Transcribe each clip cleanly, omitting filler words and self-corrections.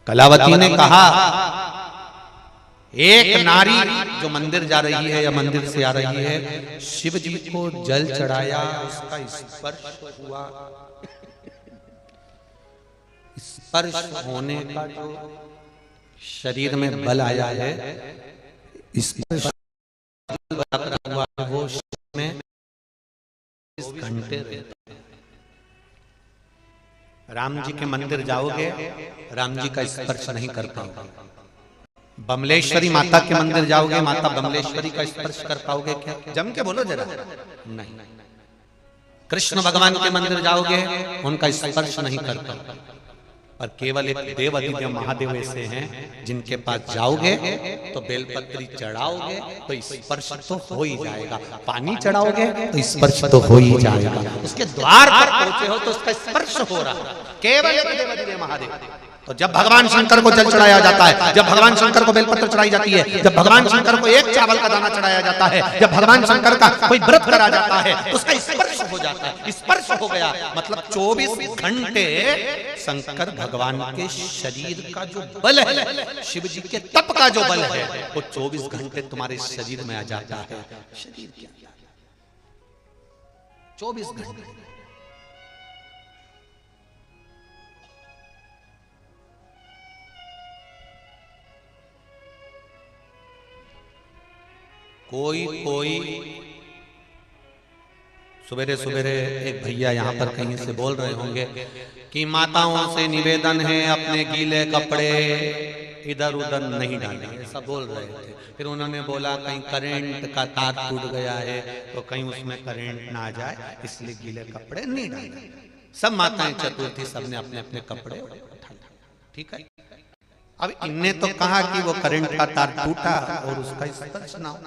कलावती ने कहा एक नारी जो मंदिर जा रही है या मंदिर से आ रही है, शिव जी को जल चढ़ाया, उसका स्पर्श हुआ, स्पर्श होने का जो शरीर में बल आया है, स्पर्श हुआ वो में इस घंटे राम जी के मंदिर जाओगे, राम जी का स्पर्श नहीं कर पाओगे। बमलेश्वरी माता के मंदिर जाओगे, माता बमलेश्वरी का स्पर्श कर पाओगे क्या? जम के बोलो जरा। नहीं। कृष्ण भगवान के मंदिर जाओगे, उनका स्पर्श नहीं कर पाओगे। और केवल एक देव अधिदेव महादेव ऐसे हैं जिनके पास जाओगे तो बेलपत्री चढ़ाओगे तो स्पर्श तो हो ही जाएगा, पानी चढ़ाओगे तो स्पर्श तो हो ही जाएगा, उसके द्वार पर पहुंचे हो तो उसका स्पर्श हो रहा है, केवल एक देव अधिदेव महादेव। तो जब भगवान शंकर को जल चढ़ाया जाता है, जब भगवान शंकर को बेलपत्र चढ़ाई जाती है, जब भगवान शंकर को एक चावल का दाना चढ़ाया जाता है, जब भगवान शंकर का कोई व्रत करा जाता है तो उसका स्पर्श हो जाता है। स्पर्श हो गया मतलब 24 घंटे शंकर भगवान के शरीर का जो बल है, शिव जी के तप का जो बल है, वो 24 घंटे तुम्हारे शरीर में आ जाता है। शरीर क्या 24 घंटे। कोई सवेरे सवेरे एक भैया यहाँ पर कहीं से बोल रहे होंगे कि माताओं से निवेदन है अपने गीले कपड़े इधर उधर नहीं डालना, ऐसा बोल रहे थे। फिर उन्होंने बोला कहीं करंट का तार टूट गया है तो कहीं उसमें करंट ना आ जाए, इसलिए गीले कपड़े नहीं डालना। सब माताएं चतुर्थी सबने अपने अपने कपड़े उठाए, ठीक है। अब इनने तो कहा कि वो करंट का तार टूटा और उसका स्पर्श ना हो,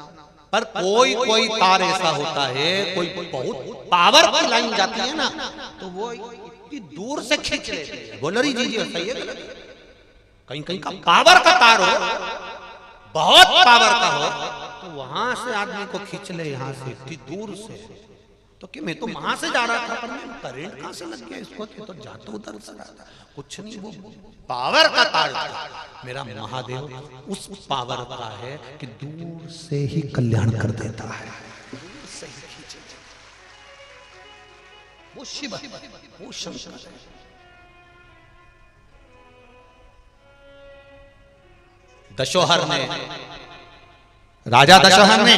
पर कोई तार ऐसा होता है, कोई बहुत पावर की लाइन जाती है ना, तो वो इतनी दूर से खींच लेते हैं। बोलो जी सही है, कहीं कहीं का पावर का तार हो, बहुत पावर का हो, तो वहां से आदमी को खींच ले, यहाँ से इतनी दूर से। तो कि मैं तो वहां से जा रहा था पर मैं करंट कहां से लग गया इसको, तो जाता उधर से रहा था, कुछ नहीं, वो पावर का तार था। मेरा महादेव उस पावर का है कि दूर से ही कल्याण कर देता है, से ही खींचे। वो शिव, वो शंकर। दशोहर ने, राजा दशोहर ने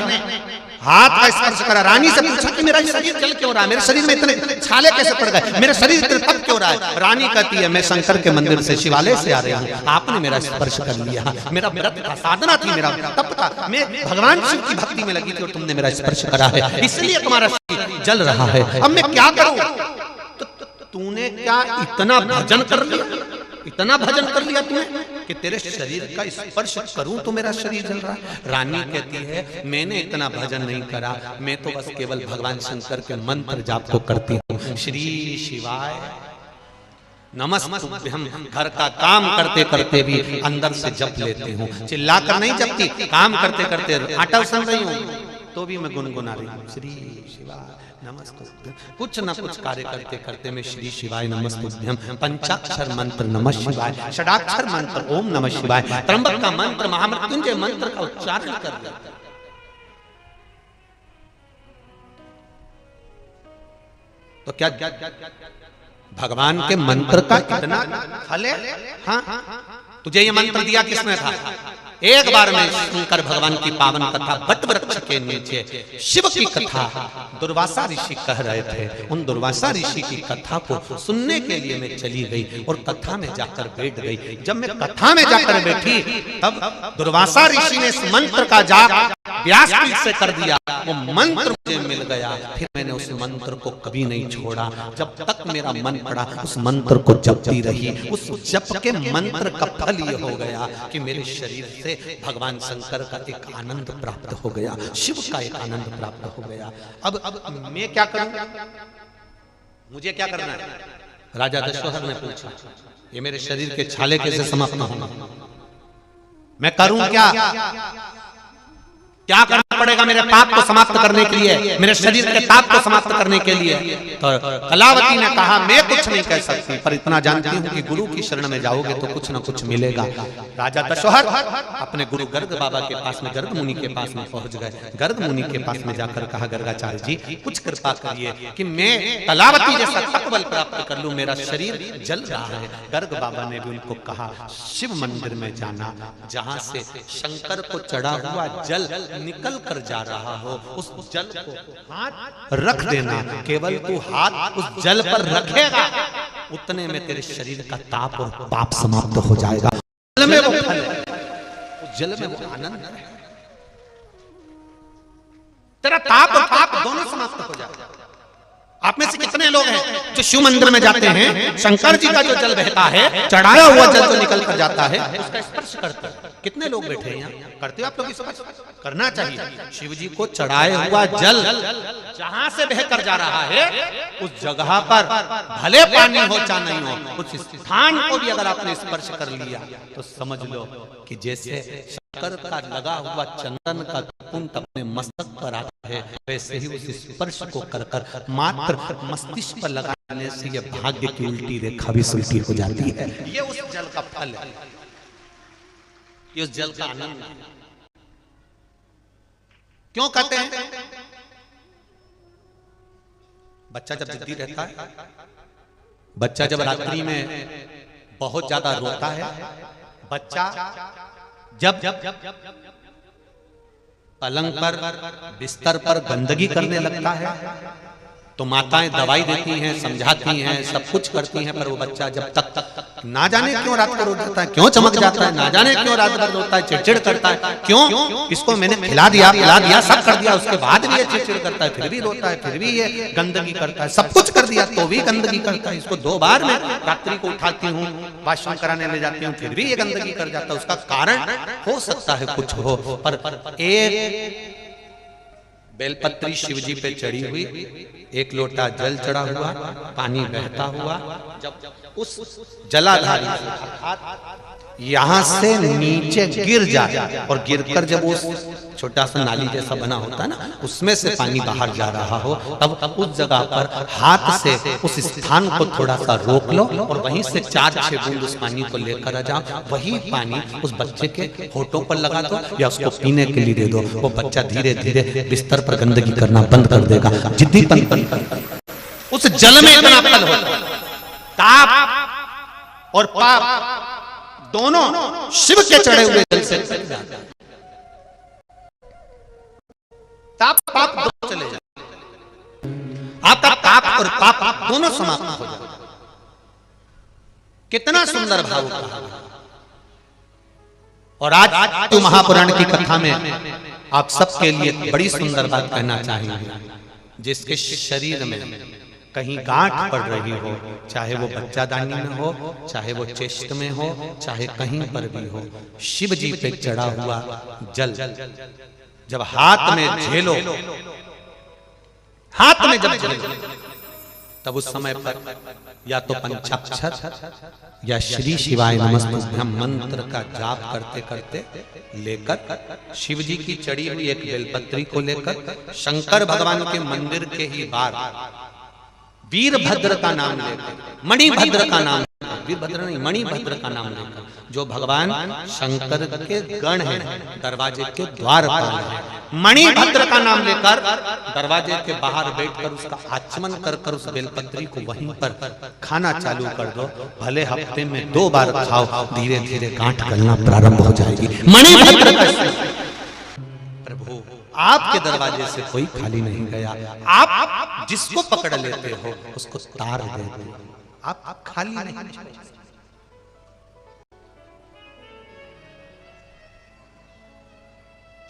हाथ का स्पर्श करा, रानी से पूछा कि मेरा शरीर जल क्यों रहा है, मेरे शरीर में इतने छाले कैसे पड़ गए, मेरे शरीर इतने तप क्यों रहा है। रानी कहती है मैं शंकर के मंदिर से शिवालय से आ रही हूँ, आपने मेरा स्पर्श कर लिया, मेरा व्रत था, साधना थी, मेरा तप था, मैं भगवान शिव की भक्ति में लगी थी और तुमने मेरा स्पर्श करा है, इसलिए तुम्हारा शरीर जल रहा है। अब मैं क्या करूं? तूने क्या इतना भजन कर लिया, इतना भजन कर लिया तूने कि तेरे शरीर का स्पर्श करूं तो मेरा शरीर जल रहा है। रानी कहती है मैंने इतना भजन नहीं करा, मैं तो बस केवल भगवान शंकर के मंत्र जाप को करती हूँ। श्री शिवाय नमस्तुभ्यम, घर का काम करते करते भी अंदर से जप लेती हूँ, चिल्लाकर नहीं जपती, काम करते करते आटा सन रही हूँ तो भी मैं गुनगुना रही हूँ श्री शिवाय नमस्तुभ्यम। कुछ न कुछ कार्य करते करते मैं श्री शिवाय नमस्तुभ्यम, पंचाक्षर मंत्र नमः शिवाय, षडाक्षर मंत्र ओम नमः शिवाय, त्र्यंबक का मंत्र, महामृत्युंजय मंत्र का उच्चारण कर दिया। तो क्या भगवान के मंत्र का इतना फल है? हाँ, तुझे ये मंत्र दिया किसने था? एक बार में शंकर भगवान की पावन कथा वट वृक्ष के नीचे शिव की कथा दुर्वासा ऋषि कह रहे थे, उन दुर्वासा ऋषि की कथा को सुनने के लिए मैं चली गई और कथा में जाकर बैठ गई। जब मैं कथा में जाकर बैठी तब दुर्वासा ऋषि ने इस मंत्र का जाप व्यासपीठ से कर दिया, वो मंत्र मुझे मिल गया। फिर मैंने उस मंत्र को कभी नहीं छोड़ा, जब तक मेरा मन पड़ा उस मंत्र को जपती रही। उस जप के मंत्र का फल ये हो गया कि मेरे शरीर से भगवान शंकर का एक आनंद प्राप्त हो गया, शिव का एक आनंद प्राप्त हो गया। अब मैं क्या करूं, मुझे क्या करना है? राजा दशोहर ने पूछा ये मेरे शरीर के छाले कैसे समाप्त होंगे, मैं करूं क्या, क्या करना पड़ेगा मेरे पाप को समाप्त करने के लिए, मेरे शरीर के ताप को समाप्त करने के लिए। तो कलावती ने कहा मैं कुछ नहीं कह सकती, पर इतना जानती हूँ कि गुरु की शरण में जाओगे तो कुछ न कुछ मिलेगा। राजा दशरथ अपने गुरु गर्ग बाबा के पास में, गर्ग मुनि के पास में पहुंच गए। गर्ग मुनि के पास में जाकर कहा, गर्गाचार्य जी कुछ कृपा करिए कि मैं कलावती जैसा तपबल प्राप्त कर लूं, मेरा शरीर जल रहा है। गर्ग बाबा ने भी उनको कहा, शिव मंदिर में जाना, जहां से शंकर को चढ़ा हुआ जल निकल कर जा रहा हो, उस जल को हाथ रख देना। केवल तू हाथ उस जल पर रखेगा, उतने में तेरे शरीर का ताप और पाप समाप्त हो जाएगा। जल में वो फल है, उस जल में वो आनंद है, तेरा ताप और पाप दोनों समाप्त हो जाएगा। आप में से कितने लोग हैं जो शिव मंदिर में जाते हैं, शंकर जी का जो जल बहता है, चढ़ाया हुआ जल जो निकल कर जाता है, उसका स्पर्श करते हैं? कितने लोग बैठे हैं यहाँ? करते हो आप लोग? स्पर्श करना चाहिए। शिव जी को चढ़ाया हुआ जल जहां से बहकर जा रहा है, उस जगह पर भले पानी हो चाहे नहीं हो, उस स्थान को भी अगर आपने स्पर्श कर लिया तो समझ लो कि जैसे शंकर का लगा हुआ चंदन का पुंत अपने मस्तक पर आता है, वैसे ही उस स्पर्श को कर कर मात्र मस्तिष्क पर लगाने से यह भाग्य की उल्टी रेखा भी सुलटी हो जाती है। ये उस जल का फल है, ये उस जल का आनंद है। क्यों कहते हैं? बच्चा जब जिद्दी रहता है, बच्चा जब रात्रि में बहुत ज्यादा रोता है, बच्चा जब पलंग पर बिस्तर पर गंदगी करने लगता है तो माताएं दवाई देती हैं, समझाती हैं, सब कुछ करती हैं, पर वो बच्चा जब तक ना जाने क्यों रात को रो जाता है, क्यों चमक जाता है, ना जाने क्यों रात भर रोता है, चिड़चिड़ करता है। क्यों? इसको मैंने खिला दिया, सब कर दिया, उसके बाद भी ये चिड़चिड़ करता है, फिर भी रोता है, फिर भी ये गंदगी करता है, सब कुछ कर दिया तो भी गंदगी करता है। इसको 2 बार मैं रात्रि को उठाती हूँ, वॉशरूम कराने ले जाती हूँ, फिर भी ये गंदगी कर जाता है। उसका कारण हो सकता है कुछ हो, पर एक बेलपत्री शिवजी पे चढ़ी हुई, एक लोटा जल चढ़ा हुआ, पानी बहता हुआ, जब उस जलाधारी यहां से नीचे गिर जाए और गिरकर जब उस छोटा सा नाली जैसा बना होता है ना, उसमें से पानी बाहर जा रहा हो, तब उस जगह पर हाथ से उस स्थान को थोड़ा सा रोक लो और वहीं से 4-6 बूंद उस पानी को लेकर आ जाओ। वही पानी उस बच्चे के होठों पर लगा दो या उसको पीने के लिए दे दो। वो बच्चा धीरे धीरे बिस्तर पर गंदगी करना बंद कर देगा। जिद्दीपन उस जल में इतना फल होता, ताप और पाप दोनों शिव के चढ़े हुए जल से ताप पाप दोनों चले जाते, आपका ताप और पाप दोनों समाप्त हो जाते। कितना सुंदर भाव कहा। और आज तो महापुराण की कथा में आप सबके लिए बड़ी सुंदर बात कहना चाहेंगे। जिसके शरीर में कहीं गांठ पड़ रही हो, चाहे वो बच्चादानी में हो, चाहे वो चेस्ट में हो, चाहे कहीं पर भी हो, शिव जी पे चढ़ा हुआ जल जब हाथ में झेलो, हाथ में जब झेलो, तब उस समय पर या तो पंचाक्षर या श्री शिवाय नमस्तुभ्यं मंत्र का जाप करते करते लेकर शिव जी की चढ़ी हुई एक बेलपत्री को लेकर शंकर भगवान के मंदिर के ही बाहर वीरभद्र का नाम लेकर, मणिभद्र का नाम, वीरभद्र नहीं मणिभद्र का नाम लेकर, जो भगवान शंकर के गण हैं, दरवाजे के द्वार पर हैं, मणिभद्र का नाम लेकर दरवाजे के बाहर बैठकर उसका आचमन कर कर उस बेलपत्री को वहीं पर खाना चालू कर दो। भले हफ्ते में 2 बार खाओ, धीरे धीरे गांठ गलना प्रारंभ हो जाएगी। मणिभद्र का प्रभु आपके दरवाजे से कोई खाली नहीं गया। आप जिसको पकड़ लेते हो उसको तार देते हो, आप खाली नहीं।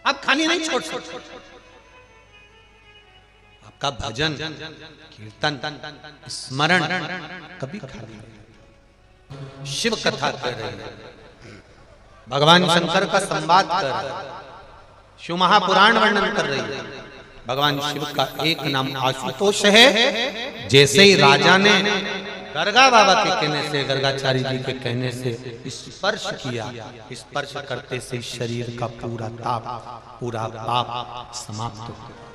आप खाली नहीं छोड़ सकते। आपका भजन कीर्तन स्मरण कभी खाली नहीं। शिव कथा कर रहे हैं, भगवान शंकर का संवाद कर रहे हैं, शिव महापुराण वर्णन कर रही है। भगवान शिव का एक नाम आशुतोष है। जैसे ही राजा ने गर्गा बाबा के कहने से, गर्गाचार्य जी के कहने से स्पर्श किया। स्पर्श करते से शरीर का पूरा ताप, पूरा पाप समाप्त हो गया।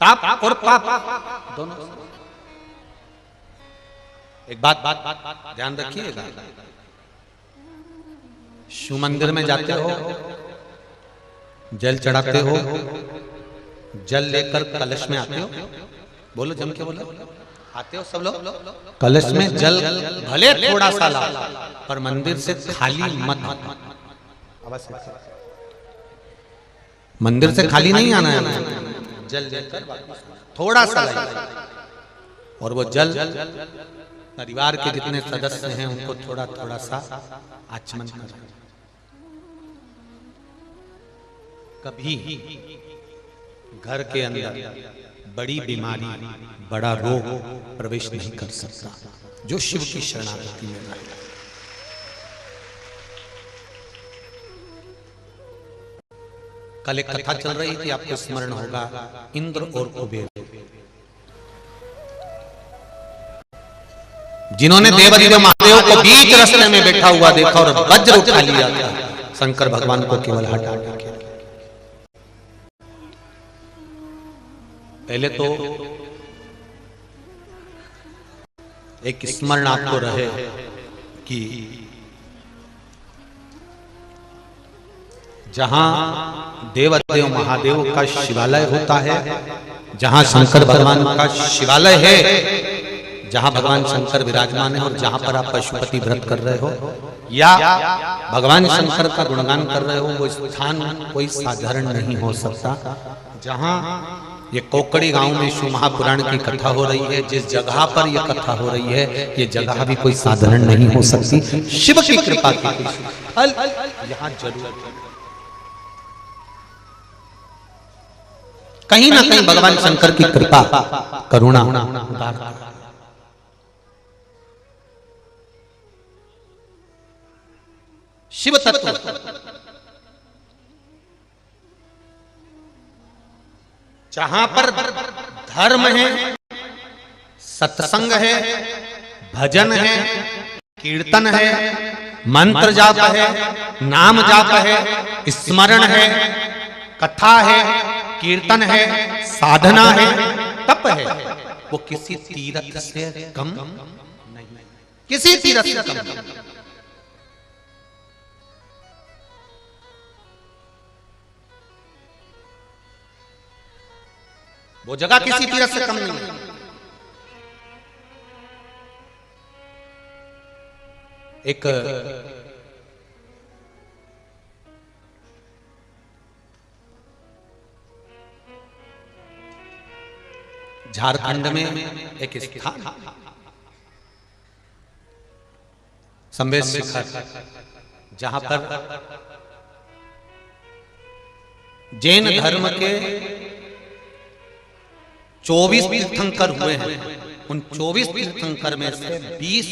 ताप और पाप दोनों। एक बात ध्यान रखिएगा, शिव मंदिर में जाते हो, जल चढ़ाते हो, जल लेकर कलश में आते हो, बोलो जम के बोलो, आते हो सब लोग कलश में जल, भले थोड़ा सा ला, पर मंदिर से खाली मत। मंदिर से खाली नहीं आना है, जल लेकर थोड़ा सा लाइए। और वो जल परिवार के जितने सदस्य हैं उनको थोड़ा थोड़ा सा आचमन करें। कभी घर के अंदर बड़ी बीमारी, बड़ा रोग प्रवेश नहीं कर सकता जो शिव की शरणागति में रहे। कल एक कथा चल रही थी, आपको स्मरण होगा, इंद्र और कुबेर, जिन्होंने देवदेव महादेव को बीच रास्ते में बैठा हुआ देखा और वज्र उठा लिया था शंकर भगवान को केवल हटाने के लिए। पहले तो एक स्मरण आपको रहे कि जहां देवदेव महादेव का शिवालय होता है, जहां शंकर भगवान का शिवालय है, जहां भगवान शंकर विराजमान है, और जहां पर आप पशुपति व्रत कर रहे हो या भगवान शंकर का गुणगान कर रहे हो, वो स्थान कोई साधारण नहीं हो सकता। जहां ये कोकड़ी गांव में शिव महापुराण की कथा हो रही है, जिस जगह पर यह कथा हो रही है, ये जगह भी कोई साधारण नहीं हो सकती। शिव की कृपा की फल यहां जरूर, कहीं ना कहीं भगवान शंकर की कृपा, करुणा, शिव तत्व जहां पर धर्म है, सत्संग है, भजन है, कीर्तन है, मंत्र जाप है, नाम जाप है, स्मरण है, कथा है, कीर्तन है, साधना है, तप है, वो किसी तीर्थ से कम नहीं, किसी तीर्थ से कम नहीं। वो जगह किसी तीर्थ से कम नहीं है। एक झारखंड में एक स्थान संवेद शिखर, जहां पर जैन धर्म के 24 तीर्थंकर हुए हैं। उन 24 तीर्थंकर में से 20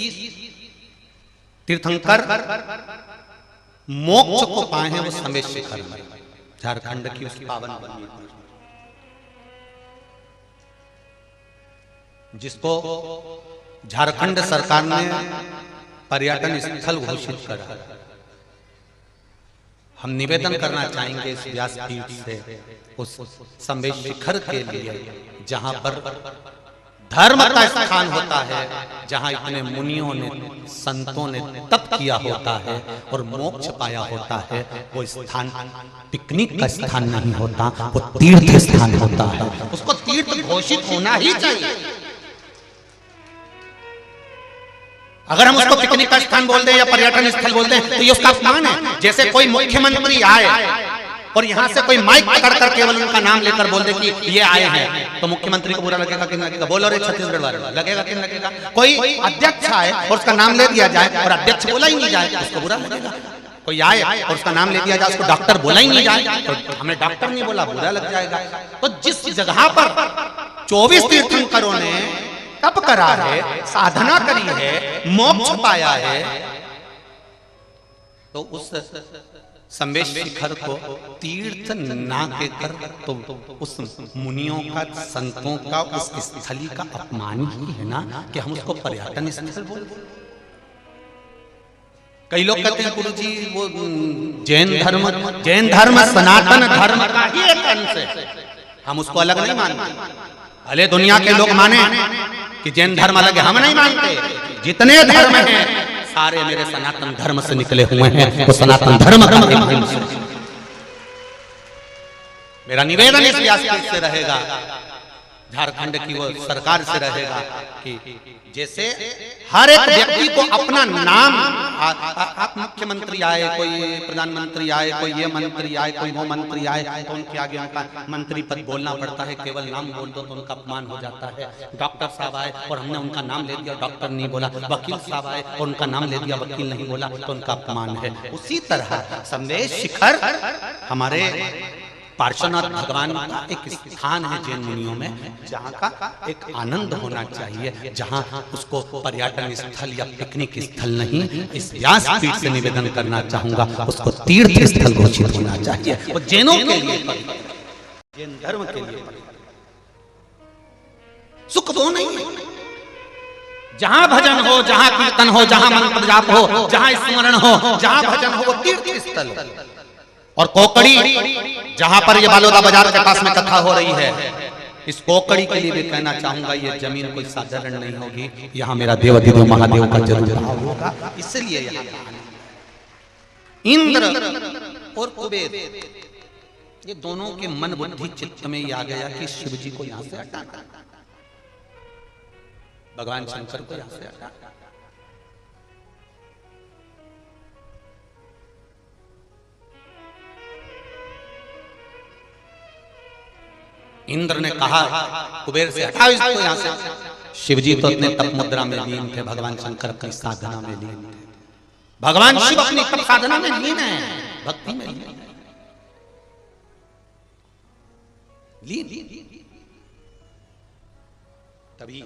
तीर्थंकर मोक्ष को पाए हैं, वो संवेद शिखर में, झारखंड की उस पावन भूमि पर, जिसको झारखंड सरकार ने पर्यटन स्थल घोषित करा। हम निवेदन करना चाहेंगे इस व्यासपीठ से उस संवेद शिखर के लिए, जहां पर धर्म का स्थान होता है, जहां इतने मुनियों ने, संतों ने तप किया होता है और मोक्ष पाया होता है, वो स्थान पिकनिक का स्थान नहीं होता, वो तीर्थ स्थान होता है। उसको तीर्थ घोषित होना ही चाहिए। अगर हम उसको पिकनिक का स्थान बोल दें या पर्यटन स्थल बोल दें तो ये उसका अपमान है। जैसे कोई मुख्यमंत्री आए और यहाँ से कोई माइक पकड़कर केवल उनका नाम लेकर बोल दे कि ये आए हैं, तो मुख्यमंत्री को बुरा लगेगा कि नहीं लगेगा? बोलो रे छत्तीसगढ़ वाले, लगेगा कि नहीं लगेगा? कोई अध्यक्ष आए और उसका नाम ले दिया जाए और अध्यक्ष बोला ही नहीं जाए, उसको बुरा लगेगा। कोई आए और उसका नाम ले दिया जाए, उसको डॉक्टर बोला ही नहीं जाए, तो हमें डॉक्टर नहीं बोला, बुरा लग जाएगा। तो जिस जगह पर 24 तीर्थंकरों ने तप करा है, साधना करी है, मोक्ष पाया है, तो उस संवेश शिखर को तीर्थ ना कहकर तो उस मुनियों का, संतों का, उस स्थली का अपमान ही है ना कि हम उसको पर्यटन स्थल बोल। कई लोग कहते हैं गुरु जी वो जैन धर्म सनातन धर्म का ही एक अंश है, हम उसको अलग नहीं मानते। भले दुनिया के लोग माने कि जैन धर्म अलग है, हम नहीं मानते। जितने धर्म हैं सारे मेरे सनातन धर्म से निकले हुए हैं, वो सनातन धर्म का मेरा निवेदन इस व्यासपीठ से रहेगा, झारखंड की वो सरकार से रहेगा कि जैसे हर एक व्यक्ति को अपना नाम, आप मुख्यमंत्री आए, कोई प्रधानमंत्री आए, कोई ये मंत्री आए, कोई वो मंत्री आए, तो उनके आगे उनका मंत्री पद बोलना पड़ता है, केवल नाम बोल दो तो उनका अपमान हो जाता है। डॉक्टर साहब आए और हमने उनका नाम ले दिया, डॉक्टर नहीं बोला। वकील साहब आए और उनका नाम ले दिया, वकील नहीं बोला, तो उनका अपमान है। उसी तरह संदेश शिखर हमारे पार्श्वनाथ भगवान का एक स्थान है जैन मुनियों में, जहाँ का एक आनंद होना चाहिए, जहाँ उसको पर्यटन स्थल या पिकनिक स्थल नहीं, इस व्यासपीठ से निवेदन करना चाहूंगा, उसको तीर्थ स्थल घोषित होना चाहिए। वो जैनों के लिए, जैन धर्म के लिए सुख वो नहीं है। जहाँ भजन हो, जहाँ कीर्तन हो, जहाँ मंत्र जाप हो, जहाँ स्मरण हो, जहाँ भजन हो, वो तीर्थ स्थल है। और कोकड़ी, जहां पर ये बालोदा बाजार के पास में कथा हो रही है, इस कोकड़ी के लिए भी कहना चाहूंगा, ये जमीन कोई साधारण नहीं होगी, यहाँ मेरा देवाधिदेव महादेव का जरूर भाव होगा। इसलिए इंद्र और कुबेर, ये दोनों के मन बुद्धि चित्त में आ गया कि शिव जी को यहां से हटाना, भगवान शंकर को यहां से हटाना। इंद्र ने कहा कुबेर से, हटाओ इसको यहां से। शिव जी तो अपने तप मुद्रा में लीन थे, भगवान शंकर अपनी साधना में लीन थे। भगवान शिव अपनी तप साधना में लीन है, भक्ति में लीन। तभी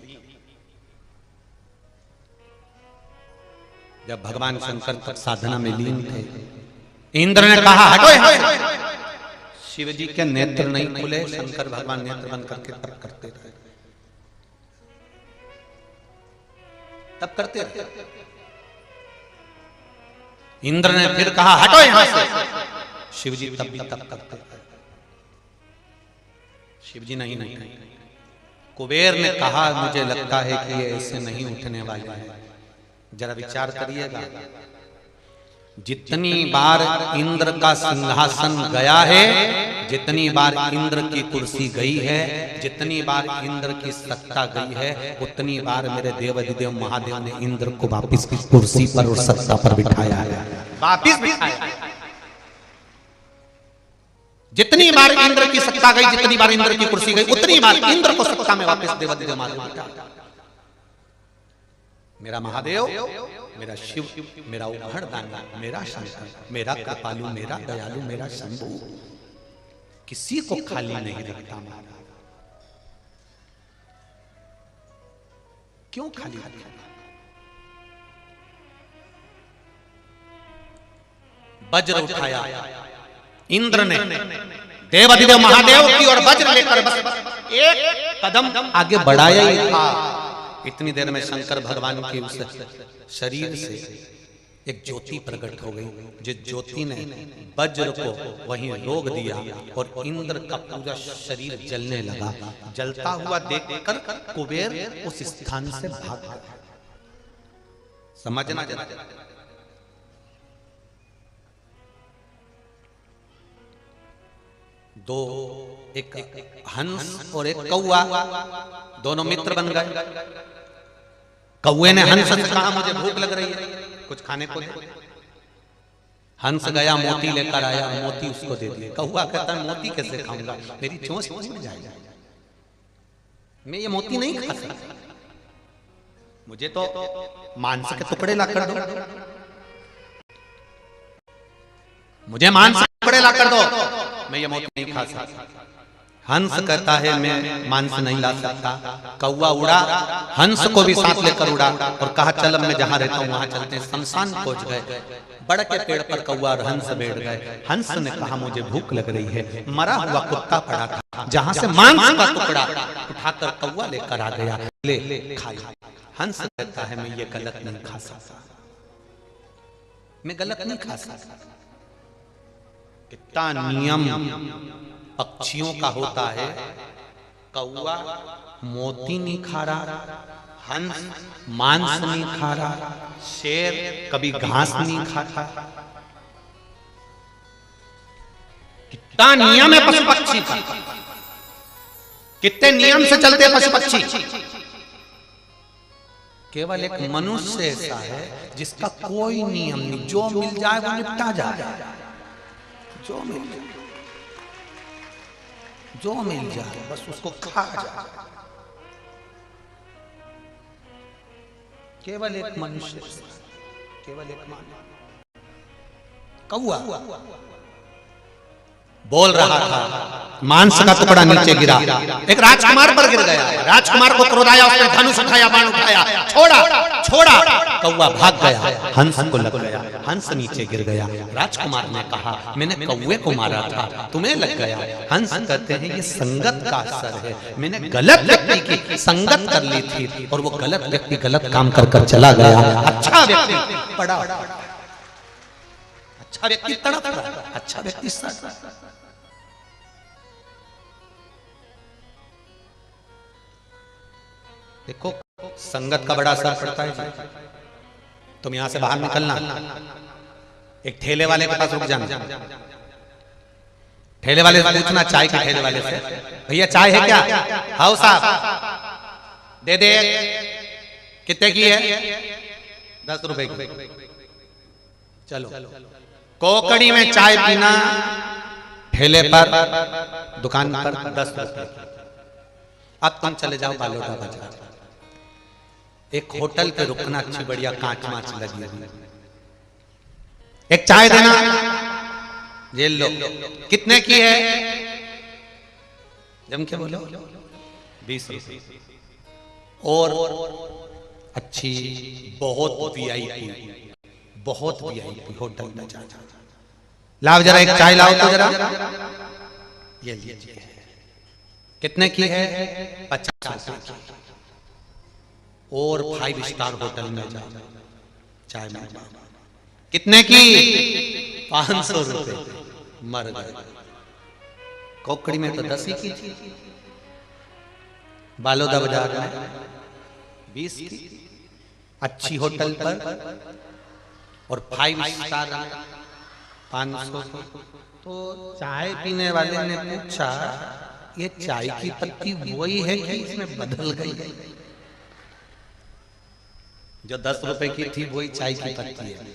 जब भगवान शंकर तप साधना में लीन थे, इंद्र ने कहा हटो यहां से। शिव जी के नेत्र नहीं खुले, शंकर भगवान नेत्र बंद करके तप करते रहे, तप करते रहे। इंद्र ने फिर कहा हटो यहां से। शिव जी तब भी तप करते रहे। शिव जी नहीं। कुबेर ने कहा मुझे लगता है कि ये ऐसे नहीं उठने वाले हैं, जरा विचार करिएगा। जितनी बार इंद्र का सिंहासन गया है, जितनी बार इंद्र की कुर्सी गई है, जितनी बार इंद्र की सत्ता गई है, उतनी बार मेरे देवाधिदेव महादेव ने इंद्र को वापिस कुर्सी पर और सत्ता पर बिठाया है, वापिस बिठाया। जितनी बार इंद्र की सत्ता गई, जितनी बार इंद्र की कुर्सी गई, उतनी बार इंद्र को सत्ता में वापिस देवाधिदेव महादेव बिठाया। मेरा महादेव, मेरा शिव, मेरा उभरदाना, मेरा शंकर, मेरा कृपालु, मेरा दयालु, मेरा शंभु किसी को खाली नहीं रखता। क्यों खाली रखता? वज्र उठाया इंद्र ने देवाधिदेव महादेव की और वज्र लेकर बस एक कदम आगे बढ़ाया ही था। इतनी देर में शंकर भगवान के उस शरीर से एक ज्योति प्रकट हो गई, जिस ज्योति ने वज्र को वहीं रोक दिया और इंद्र का पूरा शरीर जलने लगा। जलता हुआ देखकर कुबेर उस स्थान से भाग गया। समझना जरा, दो, एक हंस और एक कौआ, दोनों मित्र बन गए। कौए ने हंस से कहा मुझे भूख लग रही है, कुछ खाने को दे। हंस गया, मोती लेकर आया, मोती उसको दे दिया। कौआ कहता है मोती कैसे खाऊंगा, मेरी चोंच में जाएगा, मैं ये मोती नहीं खा सकता, मुझे तो मांस के टुकड़े ला कर दो, मुझे मांस के टुकड़े ला कर दो, मैं ये मोती नहीं खा सकता। हंस कहता है मैं मांस नहीं ला सकता। कौवा उड़ा, हंस को भी साथ लेकर उड़ा और कहा चल अब मैं जहां रहता हूं वहां चलते हैं। शमशान पहुंच गए, बड़ के पेड़ पर कौआ और हंस बैठ गए। हंस ने कहा मुझे भूख लग रही है। मरा हुआ कुत्ता पड़ा था, जहां से मांस का टुकड़ा उठाकर कौआ लेकर आ गया, ले खा लिया। हंस कहता है मैं ये गलत नहीं खा सकता, मैं गलत नहीं खा सकता। कितना नियम पक्षियों का होता है। कौआ मोती नहीं खा रहा, हंस मांस नहीं खा रहा, शेर कभी घास नहीं खाता। कितना नियम है पशु पक्षी का, कितने नियम से चलते हैं पशु पक्षी। केवल एक मनुष्य ऐसा है जिसका कोई नियम नहीं, जो मिल जाए वो निपटा जाए, जो मिल जाए, जो मिल जाए बस उसको खा जाए। केवल एक मनुष्य, केवल एक कौआ बोल रहा था, मांस का टुकड़ा नीचे गिरा, एक राजकुमार पर गिर गया। राजकुमार को क्रोध आया, उसने धनुष उठाया, बाण उठाया, छोड़ा छोड़ा, कौआ भाग गया, हंस को लग गया, हंस नीचे गिर गया। राजकुमार ने कहा मैंने कौवे को मारा था, तुम्हें लग गया। हंस कहते हैं ये संगत का असर है, मैंने गलत व्यक्ति की संगत कर ली थी और वो गलत व्यक्ति गलत काम कर कर चला गया। अच्छा व्यक्ति पड़ा, अच्छा व्यक्ति तड़प रहा, अच्छा व्यक्ति सड़। देखो संगत का बड़ा असर पड़ता है। तुम यहां से बाहर निकलना, एक ठेले वाले के पास रुक जाना, ठेले वाले से पूछना, चाय के ठेले वाले से, भैया चाय है क्या? हाँ साहब दे दे। कितने की है? 10 रुपए की। चलो कोकड़ी में चाय पीना, ठेले पर दुकान पर 10 रुपए। अब तुम चले जाओ बालोटा बाजार, एक होटल पे रुकना, अच्छी बढ़िया कांच माच लगी हुई, एक चाय देना, ये लो। कितने की है? जम के बोलो 20 रुपए। और अच्छी बहुत वीआईपी, बहुत वीआईपी होटल में जा, लाओ जरा एक चाय लाओ तो जरा, ये लीजिए। कितने की है? 50 रुपए। और 5 स्टार होटल में जाओ, चाय में कितने की? 500 रुपए। मर गए। कोकड़ी में तो 10 ही की थी, बालोदा बाजार में 20 की। अच्छी होटल पर और 5 स्टार 500। तो चाय पीने वाले ने पूछा ये चाय की पत्ती वही है कि इसमें बदल गई? जो 10 रुपए की थी वही चाय की पत्ती है,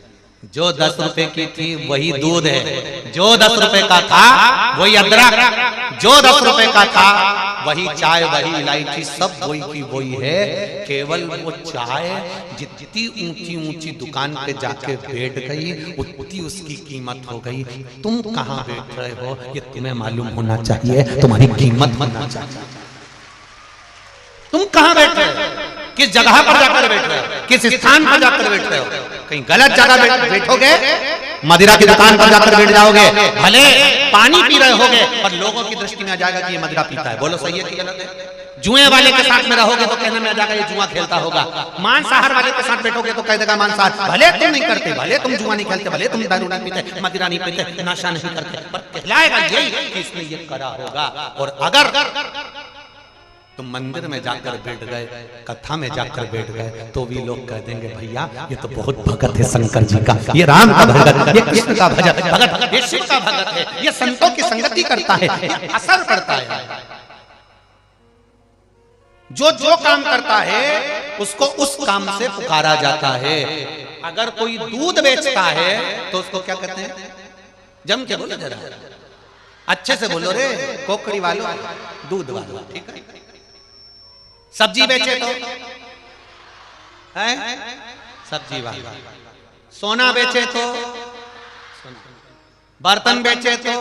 जो 10 रुपए की थी वही दूध है, जो 10 रुपए का था वही अदरक, जो 10 रुपए का था वही चाय, वही इलायची, सब वही की वही है। केवल वो चाय जितनी ऊंची ऊंची दुकान पे जाके बैठ गई उतनी उसकी कीमत हो गई। तुम कहाँ बैठ रहे हो ये तुम्हें मालूम होना चाहिए, तुम्हारी कीमत होना चाहिए। तुम कहाँ बैठ रहे हो, किस जगह पर जाकर बैठ रहे हो, किस स्थान पर जाकर बैठ रहे हो? कहीं गलत जगह बैठोगे, मदिरा की दुकान पर जाकर बैठ जाओगे, भले पानी पी रहे होगे पर लोगों की दृष्टि में आ जाएगा कि ये मदिरा पीता है। बोलो सही है कि गलत है? जुए वाले के साथ में रहोगे तो कहने में आ जाएगा ये जुआ खेलता होगा। मांसाहार वाले के साथ बैठोगे तो कह देगा मांसाहार। भले तुम नहीं करते, भले तुम जुआ नहीं खेलते, भले तुम दारू नहीं पीते, मदिरा नहीं पीते, नशा नहीं करते, पर कहलाएगा यही कि इसने ये करा होगा। और अगर तुम मंदिर में जाकर बैठ गए, कथा में जाकर बैठ गए, तो भी लोग कह देंगे भैया ये तो बहुत भगत है शंकर जी का, ये राम का भगत, ये कृष्ण का भगत, ये शिव का भगत है, ये संतों की संगति करता है, ये असर पड़ता है। जो जो काम करता है उसको उस काम से पुकारा जाता है। अगर कोई दूध बेचता है तो उसको क्या कहते हैं? जम के बोलो जरा, अच्छे से बोलो रे, कोकड़ी वालों, दूध वालों, ठीक है? सब्जी बेचे तो है सब्जी वाला, सोना बेचे तो, बर्तन बेचे तो,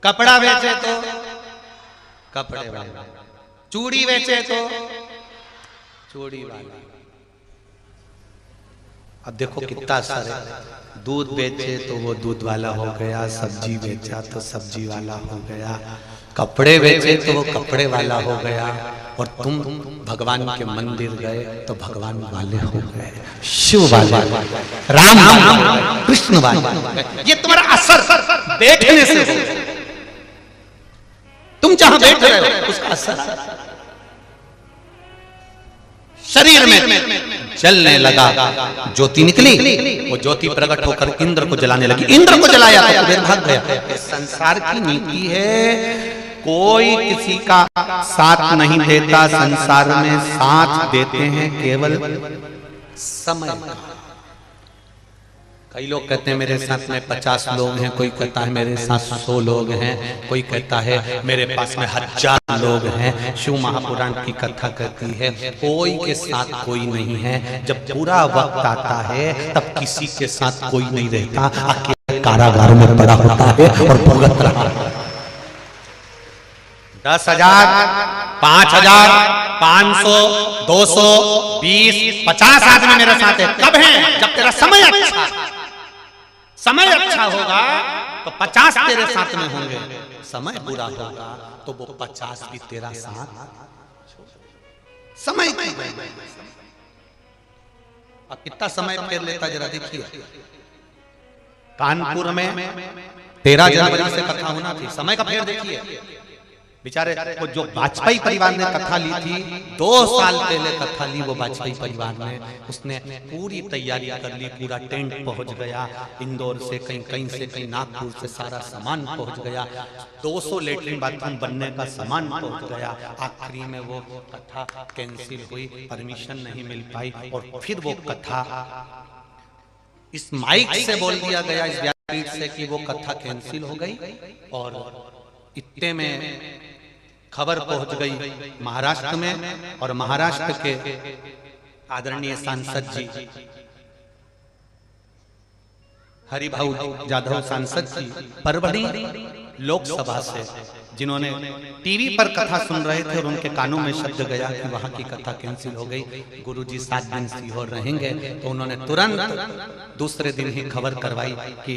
कपड़ा बेचे तो कपड़े वाला, चूड़ी बेचे तो चोरी वाला। अब देखो कितना असर है। दूध बेचे तो वो दूध वाला हो गया, सब्जी बेचा तो सब्जी वाला हो गया, कपड़े बेचे तो वो कपड़े वाला हो गया, और तुम भगवान के मंदिर गए तो भगवान वाले हो गए, शिव वाले, राम वाले, कृष्ण वाले। ये तुम्हारा असर बैठने से हो। तुम जहां बैठ रहे हो उसका असर शरीर में जलने लगा। ज्योति निकली, वो ज्योति प्रकट होकर इंद्र को जलाने लगी। इंद्र को जलाया तो कुबेर भाग गया। संसार की नीति है, कोई किसी का साथ नहीं देता। संसार में साथ देते हैं केवल समय। कई लोग कहते हैं मेरे साथ में 50 लोग हैं, कोई कहता है मेरे साथ 100 लोग हैं, कोई कहता है मेरे पास में 1000 लोग हैं। शिव महापुराण की कथा कहती है कोई के साथ कोई नहीं है। जब पूरा वक्त आता है तब किसी के साथ कोई नहीं रहता, अकेले कारागारों में पड़ा होता है और भुगत रहा है। 10,000, 5,000, 500, 200, 20, 50 आदमी मेरे साथ है। कब है? जब तेरा समय अच्छा, समय अच्छा होगा तो 50 तेरे साथ में होंगे। समय बुरा होगा तो वो 50 भी तेरा साथ। समय की अब कितना समय फेर लेता जरा देखिए। कानपुर में 13 जनवरी से कथा होना थी, समय का फेर देखिए। बेचारे वो जो वाजपेयी परिवार ने कथा ली थी, 2 साल पहले कथा ली वो वाजपेयी परिवार ने, उसने पूरी तैयारी कर ली, पूरा टेंट पहुंच गया इंदौर से, कहीं से कहीं नागपुर से सारा सामान पहुंच गया, 200 लेटरिन बाथरूम बनने का सामान पहुंच गया। आखिरी में वो कथा कैंसिल हुई, परमिशन नहीं मिल पाई, और फिर वो कथा इस माइक से बोल दिया गया, इस व्यासपीठ से, कि वो कथा कैंसिल हो गई। और इतने में खबर पहुंच गई महाराष्ट्र में, और महाराष्ट्र के आदरणीय सांसद जी हरिभाऊ जाधव सांसद जी परभणी लोकसभा से, जिन्होंने टीवी पर कथा सुन रहे थे और उनके कानों में शब्द गया कि वहां की कथा कैंसिल हो गई, गुरुजी 7 दिन सीहोर रहेंगे, तो उन्होंने तुरंत दूसरे दिन ही खबर करवाई कि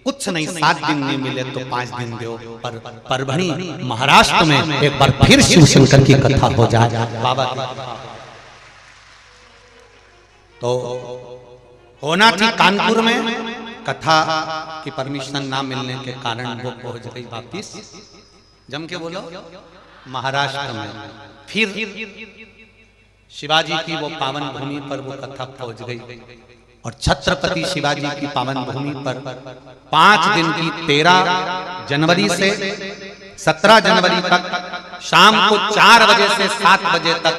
कुछ नहीं, 7 दिन नहीं मिले तो 5 दिन दो, पर परभणी महाराष्ट्र में एक बार फिर शिव शंकर की कथा हो जाए बाबा की। तो होना थी कानपुर में, कथा की परमिशन ना मिलने के कारण वो पहुंच गई वापिस, जम के बोलो, महाराष्ट्र में। फिर शिवाजी की वो पावन भूमि पर वो कथा पहुंच गई, और छत्रपति शिवाजी की पावन भूमि पर 5 दिन की 13 जनवरी से 17 जनवरी तक शाम को 4 बजे से 7 बजे तक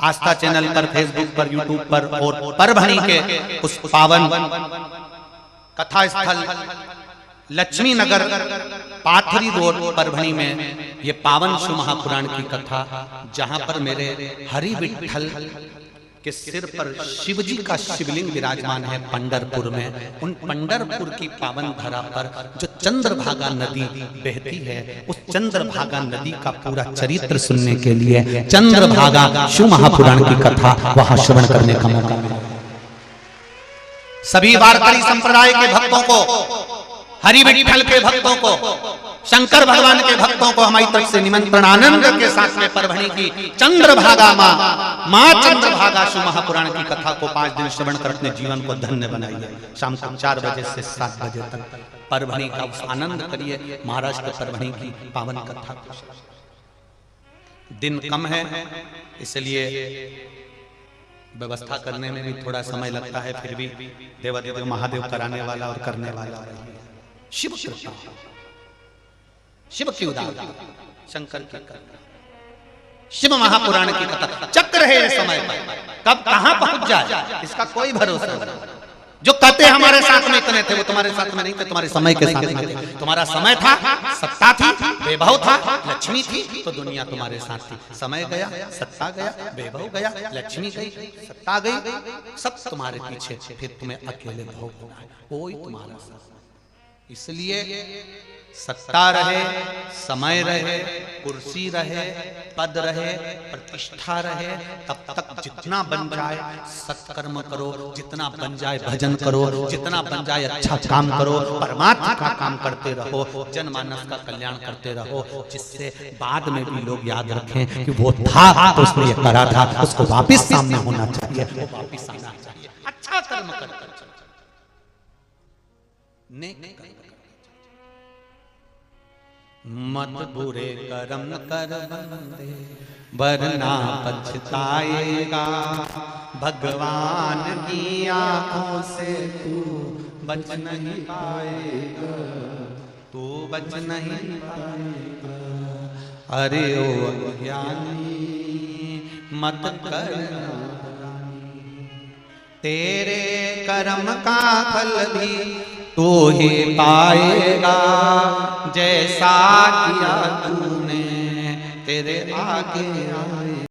आस्था चैनल पर, फेसबुक पर, यूट्यूब पर, और परभणी के उस पावन कथा स्थल लक्ष्मी नगर पाथरी रोड परभणी में ये पावन शिव महापुराण की कथा, जहां पर मेरे हरि विठल के सिर पर शिवजी का शिवलिंग विराजमान है पंढरपुर में, उन पंढरपुर की पावन धरा पर जो चंद्रभागा नदी बहती है, उस चंद्रभागा नदी का पूरा चरित्र सुनने के लिए चंद्रभागा शिव महापुराण की कथा वहां श्रवण करने का मौका मिला। सभी वारकरी संप्रदाय के भक्तों को, हरि विठल के भक्तों को, शंकर भगवान के भक्तों को हमारी तरफ से निमंत्रण, आनंद के साथ में परभणी की चंद्रभागा माँ चंद्रभागा शिव महापुराण की कथा को 5 दिन श्रवण कर अपने जीवन को धन्य बनाइए। शाम को 4 बजे से 7 बजे तक परभणी का आनंद करिए, महाराष्ट्र परभणी की पावन कथा। दिन कम है इसलिए व्यवस्था करने में भी थोड़ा समय लगता है, फिर भी देवादेव महादेव कराने वाला और करने वाला शिव कृपा, शिव की उदारता, शंकर की कृपा, शिव महापुराण की कथा चक्र है ये समय पर, कब कहां पहुंच जाए इसका कोई भरोसा नहीं। जो कहते हमारे साथ में इतने थे, वो तुम्हारे साथ में नहीं थे, तुम्हारे समय के साथ में थे। तुम्हारा समय था, सत्ता थी, वैभव था, लक्ष्मी थी, तो दुनिया तुम्हारे साथ थी। समय गया, सत्ता गया, वैभव गया, लक्ष्मी गई, सत्ता गई, सब तुम्हारे पीछे, फिर तुम्हें अकेले भोगना है, कोई तुम्हारा साथ। इसलिए सत्ता रहे, समय रहे, कुर्सी रहे, पद रहे, प्रतिष्ठा रहे, तब तक जितना बन जाए सत्कर्म करो, जितना बन जाए भजन करो, जितना बन जाए अच्छा काम करो, परमात्मा का काम करते रहो, जनमानस का कल्याण करते रहो, जिससे बाद में भी लोग याद रखें कि वो था तो उसने ये करा था, उसको वापस सामने होना चाहिए, वो वापस आना चाहिए। अच्छा कर्म करते नेक कर्म, मत बुरे कर्म कर बंदे वरना पछताएगा, भगवान की आंखों से तू बच नहीं पाएगा, तू बच नहीं पाएगा। अरे ओ अज्ञानी मत कर, तेरे कर्म का फल भी तू ही पाएगा, जैसा किया तूने तेरे आगे